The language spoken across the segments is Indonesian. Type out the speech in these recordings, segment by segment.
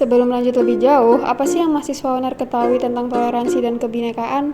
Sebelum lanjut lebih jauh, apa sih yang mahasiswa UNER ketahui tentang toleransi dan kebinekaan?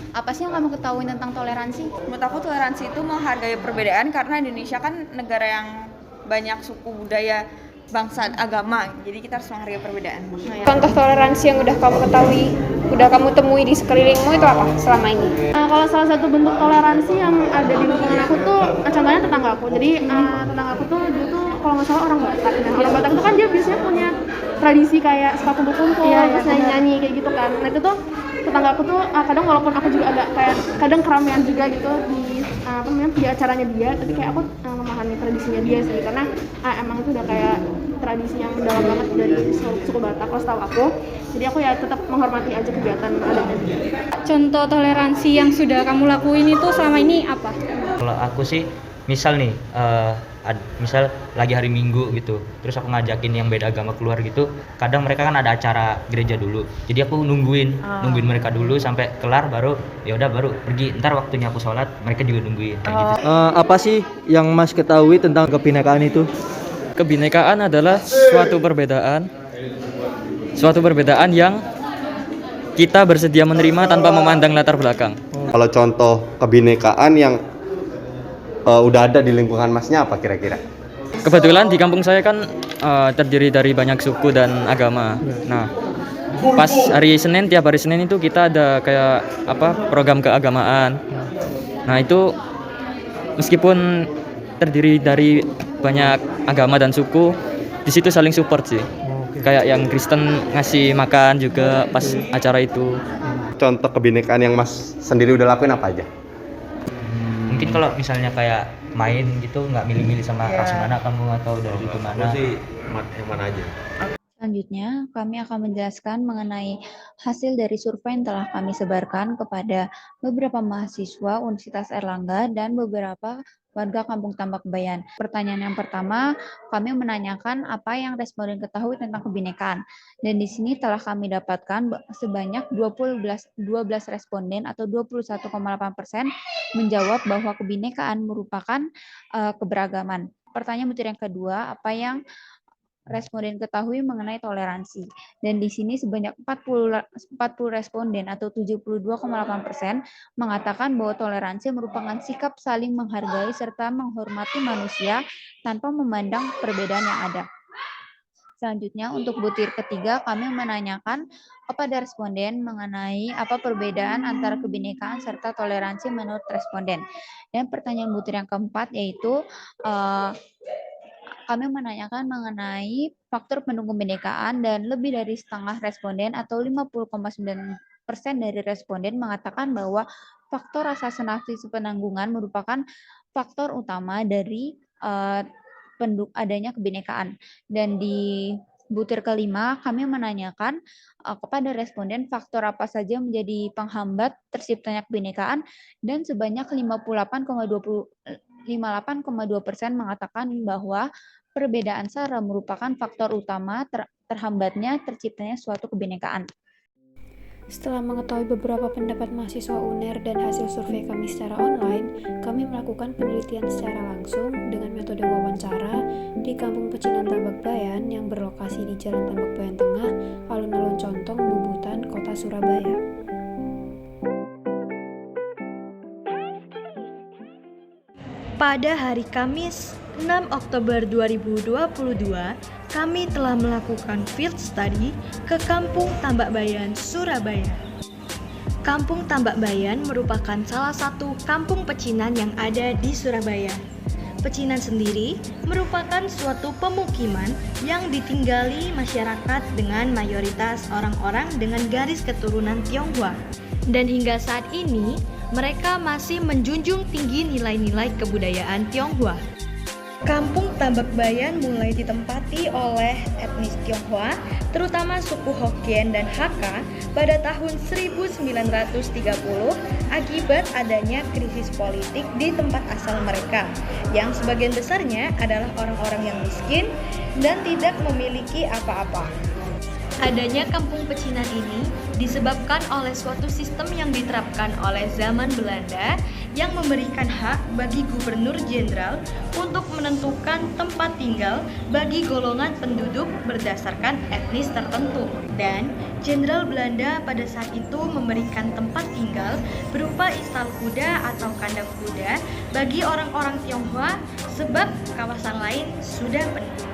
Apa sih yang kamu ketahui tentang toleransi? Menurut aku toleransi itu menghargai perbedaan karena Indonesia kan negara yang banyak suku, budaya, bangsa, agama. Jadi kita harus menghargai perbedaan. Contoh toleransi yang udah kamu ketahui, udah kamu temui di sekelilingmu itu apa selama ini? Kalau salah satu bentuk toleransi yang ada di lingkungan aku tuh, contohnya tetangga aku. Jadi tetangga aku tuh dia tuh kalau nggak salah orang Batak. Nah orang Batak tuh kan dia biasanya punya tradisi kayak suka kumpul-kumpul, terus nyanyi-nyanyi kayak gitu kan. Nah itu tuh tetangga aku tuh kadang walaupun aku juga agak kayak kadang keramaian juga gitu di acaranya dia, tapi kayak aku memahami tradisinya dia sih karena emang itu udah kayak tradisi yang dalam banget dari suku Batak kalau setahu aku. Jadi aku ya tetap menghormati aja kegiatan adatnya dia. Contoh toleransi yang sudah kamu lakuin itu selama ini apa? Kalau aku sih, misal nih, misal lagi hari Minggu gitu, terus aku ngajakin yang beda agama keluar gitu, kadang mereka kan ada acara gereja dulu, jadi aku nungguin mereka dulu sampai kelar baru baru pergi. Ntar waktunya aku sholat mereka juga nungguin kayak gitu. Apa sih yang Mas ketahui tentang kebinekaan itu? Kebinekaan adalah suatu perbedaan yang kita bersedia menerima tanpa memandang latar belakang. Kalau contoh kebinekaan yang udah ada di lingkungan Masnya apa kira-kira? Kebetulan di kampung saya kan terdiri dari banyak suku dan agama. Nah, pas tiap hari Senin itu kita ada kayak program keagamaan. Nah, itu meskipun terdiri dari banyak agama dan suku, di situ saling support sih. Kayak yang Kristen ngasih makan juga pas acara itu. Contoh kebinekaan yang Mas sendiri udah lakuin apa aja? Mungkin kalau misalnya kayak main gitu nggak milih-milih sama ras mana kamu atau dari itu mana. Aku sih yang mana aja. Selanjutnya, kami akan menjelaskan mengenai hasil dari survei yang telah kami sebarkan kepada beberapa mahasiswa Universitas Airlangga dan beberapa warga Kampung Tambak Bayan. Pertanyaan yang pertama, kami menanyakan apa yang responden ketahui tentang kebinekaan. Dan di sini telah kami dapatkan sebanyak 12 responden atau 21,8% menjawab bahwa kebinekaan merupakan keberagaman. Pertanyaan butir yang kedua, apa yang responden ketahui mengenai toleransi. Dan di sini sebanyak 40 responden atau 72,8% mengatakan bahwa toleransi merupakan sikap saling menghargai serta menghormati manusia tanpa memandang perbedaan yang ada. Selanjutnya, untuk butir ketiga, kami menanyakan kepada responden mengenai apa perbedaan antara kebinekaan serta toleransi menurut responden. Dan pertanyaan butir yang keempat yaitu kami menanyakan mengenai faktor pendukung kebinekaan dan lebih dari setengah responden atau 50,9% dari responden mengatakan bahwa faktor rasa senasib penanggungan merupakan faktor utama dari adanya kebinekaan. Dan di butir kelima, kami menanyakan kepada responden faktor apa saja menjadi penghambat terciptanya kebinekaan dan sebanyak 58,2% mengatakan bahwa perbedaan sara merupakan faktor utama terhambatnya terciptanya suatu kebinekaan. Setelah mengetahui beberapa pendapat mahasiswa UNER dan hasil survei kami secara online, kami melakukan penelitian secara langsung dengan metode wawancara di Kampung Pecinan Tambak Bayan yang berlokasi di Jalan Tambak Bayan Tengah, Alun-Alun Contong, Bubutan, Kota Surabaya. Pada hari Kamis 6 Oktober 2022, kami telah melakukan field study ke Kampung Tambak Bayan, Surabaya. Kampung Tambak Bayan merupakan salah satu kampung pecinan yang ada di Surabaya. Pecinan sendiri merupakan suatu pemukiman yang ditinggali masyarakat dengan mayoritas orang-orang dengan garis keturunan Tionghoa. Dan hingga saat ini, mereka masih menjunjung tinggi nilai-nilai kebudayaan Tionghoa. Kampung Tambak Bayan mulai ditempati oleh etnis Tionghoa, terutama suku Hokkien dan Hakka pada tahun 1930 akibat adanya krisis politik di tempat asal mereka, yang sebagian besarnya adalah orang-orang yang miskin dan tidak memiliki apa-apa. Adanya kampung pecinan ini disebabkan oleh suatu sistem yang diterapkan oleh zaman Belanda yang memberikan hak bagi gubernur jenderal untuk menentukan tempat tinggal bagi golongan penduduk berdasarkan etnis tertentu. Dan jenderal Belanda pada saat itu memberikan tempat tinggal berupa istal kuda atau kandang kuda bagi orang-orang Tionghoa sebab kawasan lain sudah penuh.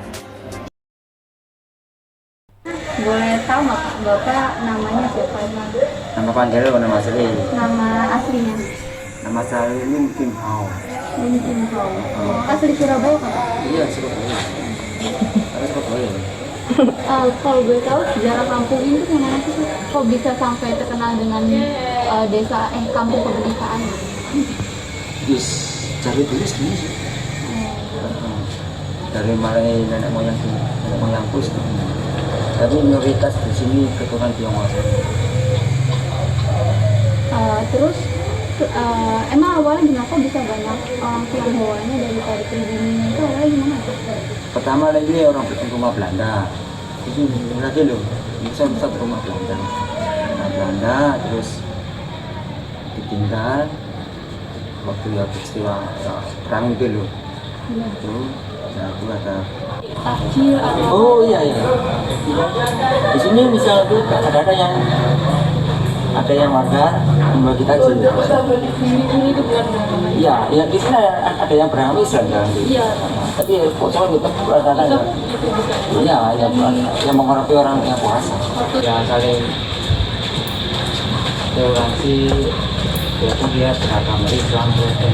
Boleh tahu nggak Pak, Bapak namanya siapa? Nama panggilan atau nama asli? Nama aslinya? Nama saya ini Kim Hao. Kim Hao. Asli Surabaya Pak? Iya, Surabaya. Saya Surabaya. Kalau gue tahu sejarah kampung ini tuh gimana sih? Kok bisa sampai terkenal dengan kampung kebinekaan? Terus cari dulu segini sih. Dari mulai nenek moyangku sebetulnya. Tapi minoritas di sini keturunan Tionghoa. Terus emang awalnya kenapa bisa banyak orang Tionghoanya daripada pribumi itu awalnya gimana tuh? Pertama ini orang rumah Belanda. Itu lagi loh, bisa rumah Belanda. Nah, Belanda terus ditinggal waktu ya peristiwa perang itu loh. Itu, nah itu ada Takjil atau oh iya. Di sini misal tuh ada yang warga membagi takjil. ini tuh bukan Iya, ya di sini ada yang beragama Islam kan. iya. Tapi pokoknya tetap ada ya. Iya, yang menghormati orang yang puasa. Ya saling toleransi. Walaupun dia beragama Islam Kristen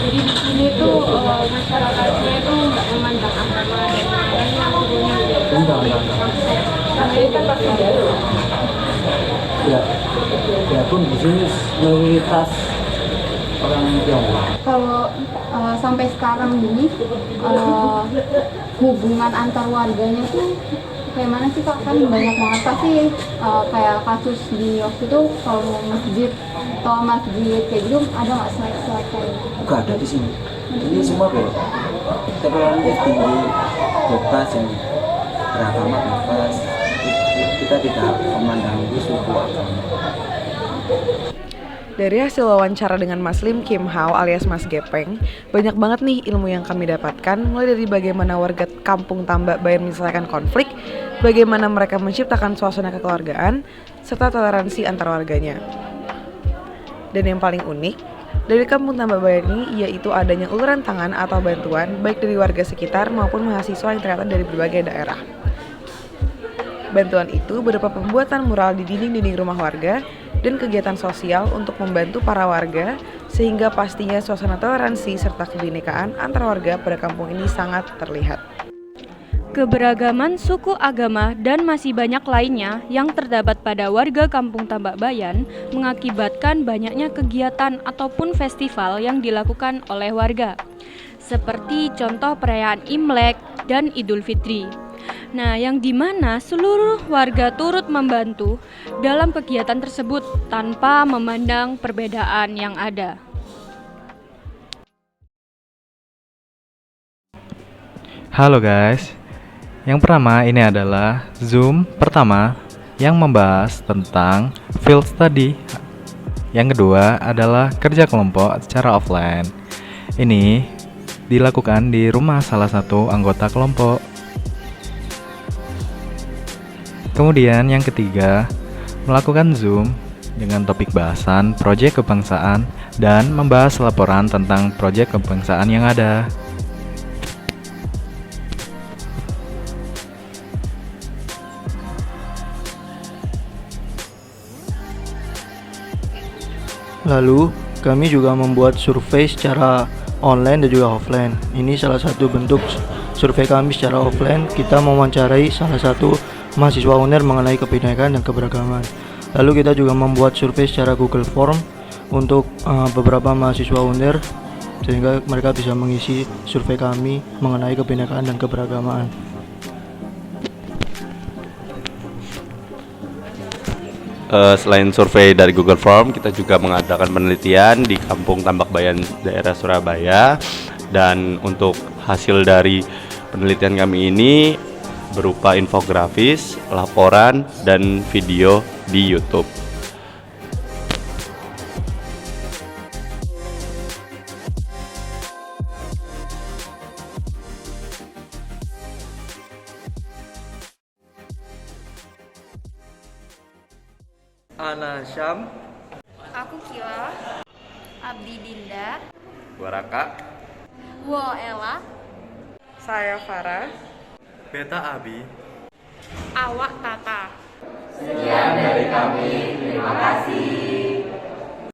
Jadi di sini tuh masyarakatnya itu nggak memandang agama dan lain-lain turunnya gitu. Karena ini kan pasti ya pun di sini mayoritas orang Tionghoa. Kalau sampai sekarang gini hubungan antar warganya tuh kayak mana sih Kak? Kan banyak banget pasti kayak kasus di waktu itu kalau masjid kayak gitu ada nggak selesai? Enggak ada di sini. Ini semua toleransi tinggi, bebas yang beragama bebas. Kita tidak memandang itu suku agama. Dari hasil wawancara dengan Mas Lim Kim Hao alias Mas Gepeng, banyak banget nih ilmu yang kami dapatkan, mulai dari bagaimana warga kampung Tambak Bayan menyelesaikan konflik, bagaimana mereka menciptakan suasana kekeluargaan, serta toleransi antar warganya. Dan yang paling unik, dari kampung Tambak Bayan ini yaitu adanya uluran tangan atau bantuan baik dari warga sekitar maupun mahasiswa yang ternyata dari berbagai daerah. Bantuan itu berupa pembuatan mural di dinding-dinding rumah warga dan kegiatan sosial untuk membantu para warga sehingga pastinya suasana toleransi serta kebinekaan antar warga pada kampung ini sangat terlihat. Keberagaman suku agama dan masih banyak lainnya yang terdapat pada warga Kampung Tambak Bayan mengakibatkan banyaknya kegiatan ataupun festival yang dilakukan oleh warga, seperti contoh perayaan Imlek dan Idul Fitri. Nah, yang dimana seluruh warga turut membantu dalam kegiatan tersebut tanpa memandang perbedaan yang ada. Halo guys, yang pertama ini adalah Zoom pertama yang membahas tentang field study. Yang kedua adalah kerja kelompok secara offline. Ini dilakukan di rumah salah satu anggota kelompok. Kemudian yang ketiga, melakukan Zoom dengan topik bahasan proyek kebangsaan dan membahas laporan tentang proyek kebangsaan yang ada. Lalu, kami juga membuat survei secara online dan juga offline. Ini salah satu bentuk survei kami secara offline. Kita mewawancarai salah satu mahasiswa UNER mengenai kebinekaan dan keberagaman. Lalu kita juga membuat survei secara Google Form untuk beberapa mahasiswa UNER sehingga mereka bisa mengisi survei kami mengenai kebinekaan dan keberagaman. Selain survei dari Google Form, kita juga mengadakan penelitian di Kampung Tambak Bayan daerah Surabaya. Dan untuk hasil dari penelitian kami ini berupa infografis, laporan, dan video di YouTube. Ana Syam, Aku Kila, Abdi Dinda, Gua Raka, Wo Ella, Saya Farah. Beta Abi. Awak Tata. Sekian dari kami, terima kasih.